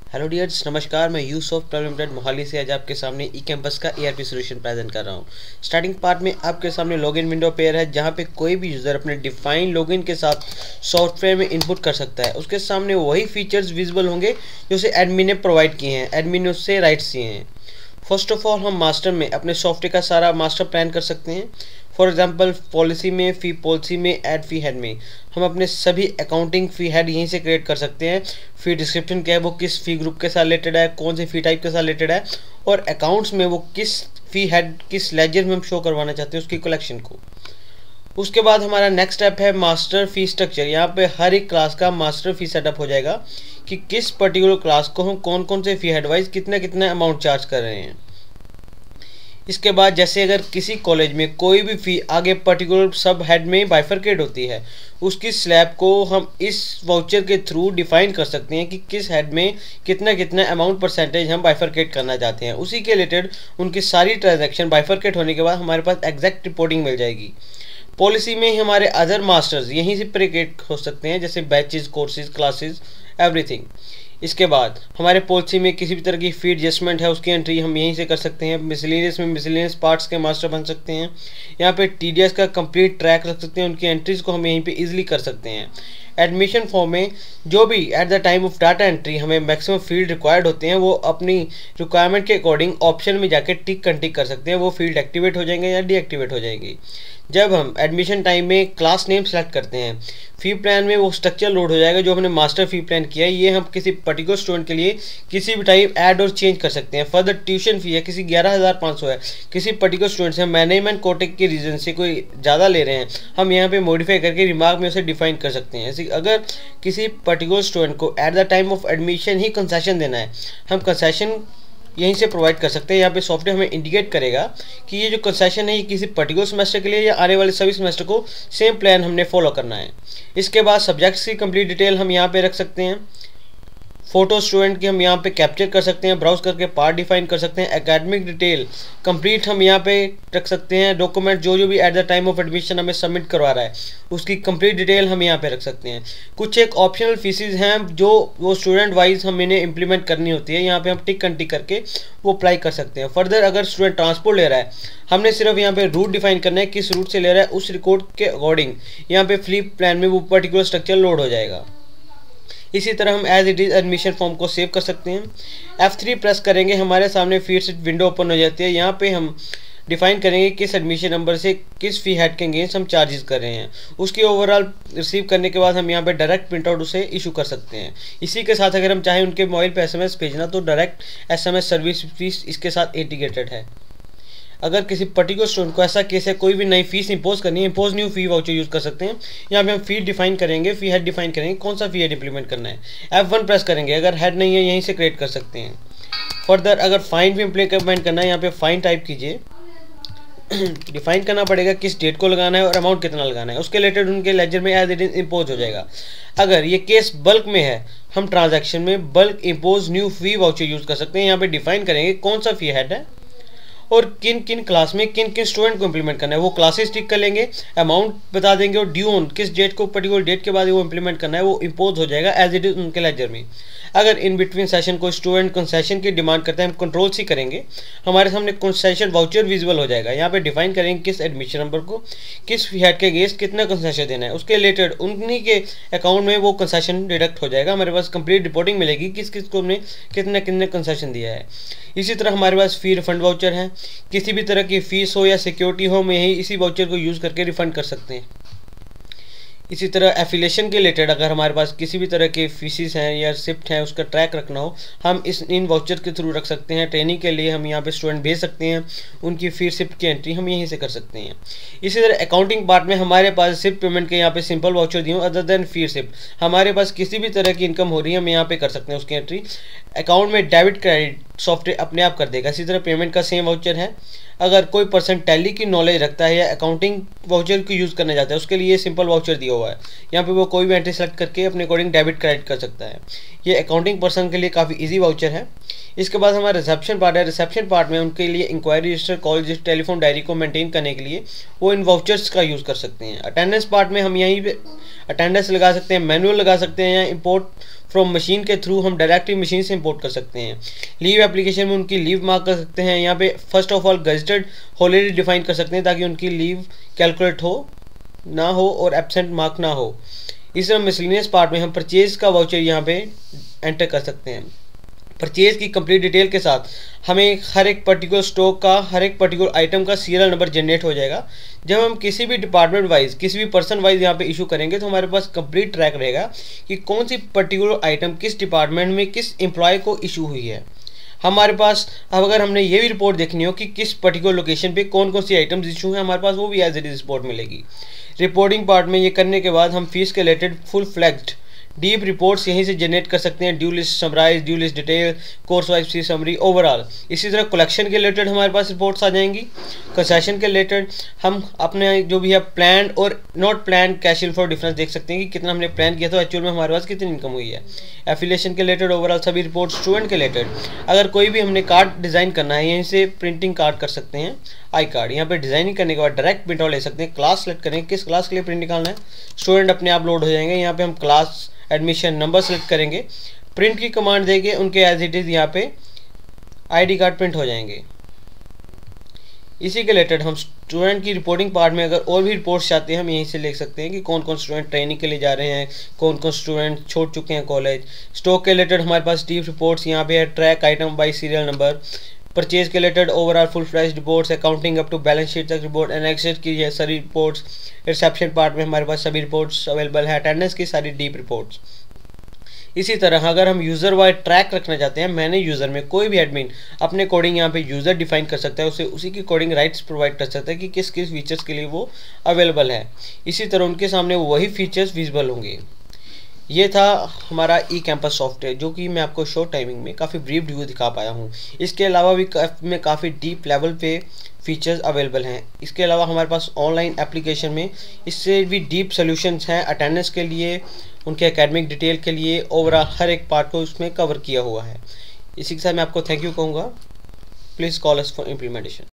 Hello dears, नमस्कार। मैं Yusuf private limited Mohali से आज आपके सामने ई कैंपस का ईआरपी सोल्यूशन प्रेजेंट कर रहा हूँ। स्टार्टिंग पार्ट में आपके सामने लॉगिन विंडो पेयर है, जहाँ पे कोई भी यूज़र अपने डिफाइन लॉगिन के साथ सॉफ्टवेयर में इनपुट कर सकता है। उसके सामने वही फीचर्स विजिबल होंगे जो उसे एडमिन ने प्रोवाइड किए हैं, एडमिन ने उससे राइट्स दिए हैं। फर्स्ट ऑफ ऑल हम मास्टर में अपने सॉफ्टवेयर का सारा मास्टर प्लान कर सकते हैं। फॉर एग्जांपल पॉलिसी में, फ़ी पॉलिसी में, ऐड फ़ी हेड में हम अपने सभी अकाउंटिंग फ़ी हेड यहीं से क्रिएट कर सकते हैं। फ़ी डिस्क्रिप्शन क्या है, वो किस फ़ी ग्रुप के साथ रिलेटेड है, कौन से फ़ी टाइप के साथ रिलेटेड है, और अकाउंट्स में वो किस फ़ी हेड किस लेजर में हम शो करवाना चाहते हैं उसकी कलेक्शन को। उसके बाद हमारा नेक्स्ट स्टेप है मास्टर फ़ी स्ट्रक्चर। यहाँ पे हर एक क्लास का मास्टर फ़ी सेटअप हो जाएगा कि किस पर्टिकुलर क्लास को हम कौन कौन से फ़ी हेड वाइज कितना कितना अमाउंट चार्ज कर रहे हैं। इसके बाद जैसे अगर किसी कॉलेज में कोई भी फ़ी आगे पर्टिकुलर सब हेड में बाइफरकेट होती है, उसकी स्लैब को हम इस वाउचर के थ्रू डिफाइन कर सकते हैं कि किस हेड में कितना कितना अमाउंट परसेंटेज हम बाइफरकेट करना चाहते हैं। उसी के रिलेटेड उनकी सारी ट्रांजैक्शन बाइफरकेट होने के बाद हमारे पास एग्जैक्ट रिपोर्टिंग मिल जाएगी। पॉलिसी में ही हमारे अदर मास्टर्स यहीं से प्रिकेट हो सकते हैं, जैसे बैचेस, कोर्सेज, क्लासेस, एवरीथिंग। इसके बाद हमारे पॉलिसी में किसी भी तरह की फी एडजस्टमेंट है, उसकी एंट्री हम यहीं से कर सकते हैं। मिसलेनियस में मिसलेनियस पार्ट्स के मास्टर बन सकते हैं। यहाँ पे टीडीएस का कंप्लीट ट्रैक रख सकते हैं, उनकी एंट्रीज को हम यहीं पे इजीली कर सकते हैं। एडमिशन फॉर्म में जो भी at the time of data entry हमें मैक्सिमम फील्ड रिक्वायर्ड होते हैं, वो अपनी रिक्वायरमेंट के अकॉर्डिंग ऑप्शन में जाकर टिक अनटिक कर सकते हैं। वो फील्ड एक्टिवेट हो जाएंगे या डीएक्टिवेट हो जाएंगे। जब हम एडमिशन टाइम में क्लास नेम सेलेक्ट करते हैं, फ़ी प्लान में वो स्ट्रक्चर लोड हो जाएगा जो हमने मास्टर फ़ी प्लान किया है। ये हम किसी पर्टिकुलर स्टूडेंट के लिए किसी भी टाइप ऐड और चेंज कर सकते हैं। फर्दर ट्यूशन फ़ी है, किसी 11,500 है, किसी पर्टिकुलर स्टूडेंट से मैनेजमेंट कोटे के रीज़न से कोई ज़्यादा ले रहे हैं, हम यहाँ पे मॉडिफाई करके रिमार्क में उसे डिफाइन कर सकते हैं। ऐसे अगर किसी पर्टिकुलर स्टूडेंट को at the time of admission he concession देना है, हम कंसेशन यहीं से प्रोवाइड कर सकते हैं। यहाँ पे सॉफ्टवेयर हमें इंडिकेट करेगा कि ये जो कंसेशन है ये किसी पर्टिकुलर सेमेस्टर के लिए या आने वाले सभी सेमेस्टर को सेम प्लान हमने फॉलो करना है। इसके बाद सब्जेक्ट्स की कंप्लीट डिटेल हम यहाँ पे रख सकते हैं। फोटो स्टूडेंट की हम यहाँ पे कैप्चर कर सकते हैं, ब्राउज करके पार्ट डिफाइन कर सकते हैं। एकेडमिक डिटेल कंप्लीट हम यहाँ पे रख सकते हैं। डॉक्यूमेंट जो जो भी at the time of admission हमें सबमिट करवा रहा है उसकी कंप्लीट डिटेल हम यहाँ पे रख सकते हैं। कुछ एक ऑप्शनल फीसिस हैं जो वो स्टूडेंट वाइज हम इन्हें इंप्लीमेंट करनी होती है, यहाँ पे हम टिक अनटिक करके वो अप्लाई कर सकते हैं। फर्दर अगर स्टूडेंट ट्रांसपोर्ट ले रहा है, हमने सिर्फ यहाँ पे रूट डिफाइन करना है, किस रूट से ले रहा है उस रिकॉर्ड के अकॉर्डिंग यहाँ पे फ्ली प्लान में वो पर्टिकुलर स्ट्रक्चर लोड हो जाएगा। इसी तरह हम as it is admission form को सेव कर सकते हैं। F3 प्रेस करेंगे, हमारे सामने फीड शीट विंडो ओपन हो जाती है। यहाँ पे हम डिफाइन करेंगे किस एडमिशन नंबर से किस फ़ी हेड के अगेंस्ट हम चार्जेस कर रहे हैं। उसकी ओवरऑल रिसीव करने के बाद हम यहाँ पे डायरेक्ट प्रिंट आउट उसे इशू कर सकते हैं। इसी के साथ अगर हम चाहें उनके मोबाइल पे SMS भेजना तो डायरेक्ट SMS सर्विस फीस इसके साथ इंटीग्रेटेड है। अगर किसी पर्टिकुलर स्टूडेंट को ऐसा केस है कोई भी नई फीस इंपोज करनी है, इंपोज न्यू फी वाउचर यूज़ कर सकते हैं। यहाँ पे हम फी डिफाइन करेंगे, फी हेड डिफाइन करेंगे, कौन सा फी हेड इंप्लीमेंट करना है। F1 प्रेस करेंगे, अगर हेड नहीं है यहीं से क्रिएट कर सकते हैं। फर्दर अगर फाइन भी इंप्लीमेंट करना है, यहाँ पे फाइन टाइप कीजिए। डिफाइन करना पड़ेगा किस डेट को लगाना है और अमाउंट कितना लगाना है, उसके रिलेटेड उनके लेजर में एज इट इज इंपोज हो जाएगा। अगर ये केस बल्क में है, हम ट्रांजैक्शन में बल्क इंपोज न्यू फी वाउचर यूज़ कर सकते हैं। यहाँ पे डिफाइन करेंगे कौन सा फी हेड है और किन किन क्लास में किन किन स्टूडेंट को इंप्लीमेंट करना है, वो क्लासेस टिक कर लेंगे, अमाउंट बता देंगे और ड्यू ऑन किस डेट को पर्टिकुलर डेट के बाद वो इंप्लीमेंट करना है वो इंपोज हो जाएगा एज इट इज उनके लेजर में। अगर इन बिटवीन सेशन कोई स्टूडेंट कंसेशन की डिमांड करता है, हम कंट्रोल सी करेंगे, हमारे सामने कंसेशन वाउचर विजुअल हो जाएगा। यहाँ पे डिफाइन करेंगे किस एडमिशन नंबर को किस हेड के अगेंस्ट कितना कंसेशन देना है, उसके रिलेटेड उन्हीं के अकाउंट में वो कंसेशन डिडक्ट हो जाएगा। हमारे पास कंप्लीट रिपोर्टिंग मिलेगी किस किस को हमने कितना कितना कंसेशन दिया है। इसी तरह हमारे पास फी रिफंड वाउचर है, किसी भी तरह की फीस हो या सिक्योरिटी हो, हम यही इसी वाउचर को यूज़ करके रिफंड कर सकते हैं। इसी तरह एफिलेशन के रिलेटेड अगर हमारे पास किसी भी तरह के फीसिस हैं या शिफ्ट हैं उसका ट्रैक रखना हो, हम इन वाउचर के थ्रू रख सकते हैं। ट्रेनिंग के लिए हम यहाँ पे स्टूडेंट भेज सकते हैं, उनकी फी शिफ्ट की एंट्री हम यहीं से कर सकते हैं। इसी तरह अकाउंटिंग पार्ट में हमारे पास शिफ्ट पेमेंट के यहाँ पे सिंपल वाउचर दिए अदर देन फी शिफ्ट, हमारे पास किसी भी तरह की इनकम हो रही है हम यहाँ पे कर सकते हैं उसकी एंट्री। अकाउंट में डेबिट क्रेडिट सॉफ्टवेयर अपने आप कर देगा। इसी तरह पेमेंट का सेम वाउचर है। अगर कोई पर्सन टैली की नॉलेज रखता है या अकाउंटिंग वाउचर को यूज़ करना चाहता है, उसके लिए सिंपल वाउचर दिया हुआ है। यहाँ पे वो कोई भी एंट्री सेलेक्ट करके अपने अकॉर्डिंग डेबिट क्रेडिट कर सकता है। ये अकाउंटिंग पर्सन के लिए काफ़ी इजी वाउचर है। इसके बाद हमारा रिसेप्शन पार्ट है। रिसेप्शन पार्ट में उनके लिए enquiry register, call register, telephone diary को मेंटेन करने के लिए वो इन वाउचर्स का यूज़ कर सकते हैं। अटेंडेंस पार्ट में हम यहीं पे अटेंडेंस लगा सकते हैं, मैनुअल लगा सकते हैं या इंपोर्ट फ्रॉम मशीन के थ्रू हम डायरेक्टली मशीन से इंपोर्ट कर सकते हैं। लीव एप्लीकेशन में उनकी लीव मार्क कर सकते हैं। यहाँ पे first of all gazetted holiday define कर सकते हैं ताकि उनकी लीव कैलकुलेट हो ना हो और एब्सेंट मार्क ना हो। इस तरह मिसलिनियस पार्ट में हम परचेज का वाउचर यहाँ पे एंटर कर सकते हैं। परचेज की कंप्लीट डिटेल के साथ हमें हर एक पर्टिकुलर स्टॉक का, हर एक पर्टिकुलर आइटम का सीरियल नंबर जनरेट हो जाएगा। जब हम किसी भी डिपार्टमेंट वाइज, किसी भी पर्सन वाइज यहाँ पे इशू करेंगे तो हमारे पास कंप्लीट ट्रैक रहेगा कि कौन सी पर्टिकुलर आइटम किस डिपार्टमेंट में किस एम्प्लॉय को इशू हुई है। हमारे पास अब अगर हमने ये भी रिपोर्ट देखनी हो कि किस पर्टिकुलर लोकेशन पे कौन कौन सी आइटम्स इशू हैं, हमारे पास वो भी एज इट इज रिपोर्ट मिलेगी। रिपोर्टिंग पार्ट में ये करने के बाद हम फीस के related full flagged deep reports यहीं से जनरेट कर सकते हैं। Due list summarise, due list detail, course wise fee summary, overall. इसी तरह कलेक्शन के रिलेटेड हमारे पास रिपोर्ट्स आ जाएंगी। कंसेशन के रिलेटेड हम अपने जो भी है प्लान और not plan cash inflow difference देख सकते हैं कि कितना हमने प्लान किया था, एक्चुअल में हमारे पास कितनी इनकम हुई है। एफिलिएशन के रिलेटेड ओवरऑल सभी रिपोर्ट। स्टूडेंट के रिलेटेड अगर कोई भी हमने कार्ड डिज़ाइन करना है, यहीं से प्रिंटिंग कार्ड कर सकते हैं। आई कार्ड यहाँ पे डिजाइनिंग करने के बाद डायरेक्ट प्रिंट आउट ले सकते हैं। क्लास सेलेक्ट करेंगे, किस क्लास के लिए प्रिंट निकालना है, स्टूडेंट अपने आप लोड हो जाएंगे। यहाँ पे हम क्लास एडमिशन नंबर सेलेक्ट करेंगे, प्रिंट की कमांड देंगे, उनके एज इट इज़ यहाँ पे आईडी कार्ड प्रिंट हो जाएंगे। इसी के रिलेटेड हम स्टूडेंट की रिपोर्टिंग पार्ट में अगर और भी रिपोर्ट्स चाहते हैं हम यहीं से लिख सकते हैं कि कौन कौन स्टूडेंट ट्रेनिंग के लिए जा रहे हैं, कौन कौन स्टूडेंट छोड़ चुके हैं कॉलेज। स्टॉक के रिलेटेड हमारे पास डीप रिपोर्ट्स यहाँ पे है, track item by serial number. Purchase के related overall full flash reports, accounting up to balance sheet तक रिपोर्ट, एनेक्सेस की है सारी रिपोर्ट्स। रिसेप्शन पार्ट में हमारे पास सभी रिपोर्ट्स अवेलेबल है, अटेंडेंस की सारी डीप रिपोर्ट्स। इसी तरह अगर हम यूज़र वाइड ट्रैक रखना चाहते हैं, मैंने यूज़र में कोई भी एडमिन अपने कोडिंग यहाँ पे यूज़र डिफाइन कर सकता है, उसे उसी की कोडिंग राइट्स प्रोवाइड कर सकता है कि किस किस फीचर्स के लिए वो अवेलेबल है। इसी तरह उनके सामने वही फीचर्स विजिबल होंगे। ये था हमारा ई कैंपस सॉफ्टवेयर जो कि मैं आपको शॉर्ट टाइमिंग में काफ़ी ब्रीफ रिव्यू दिखा पाया हूँ। इसके अलावा भी में काफ़ी डीप लेवल पे फीचर्स अवेलेबल हैं। इसके अलावा हमारे पास ऑनलाइन एप्लीकेशन में इससे भी डीप सोल्यूशंस हैं, अटेंडेंस के लिए, उनके एकेडमिक डिटेल के लिए, ओवरऑल हर एक पार्ट को उसमें कवर किया हुआ है। इसी के साथ मैं आपको थैंक यू कहूँगा। Please call us for implementation.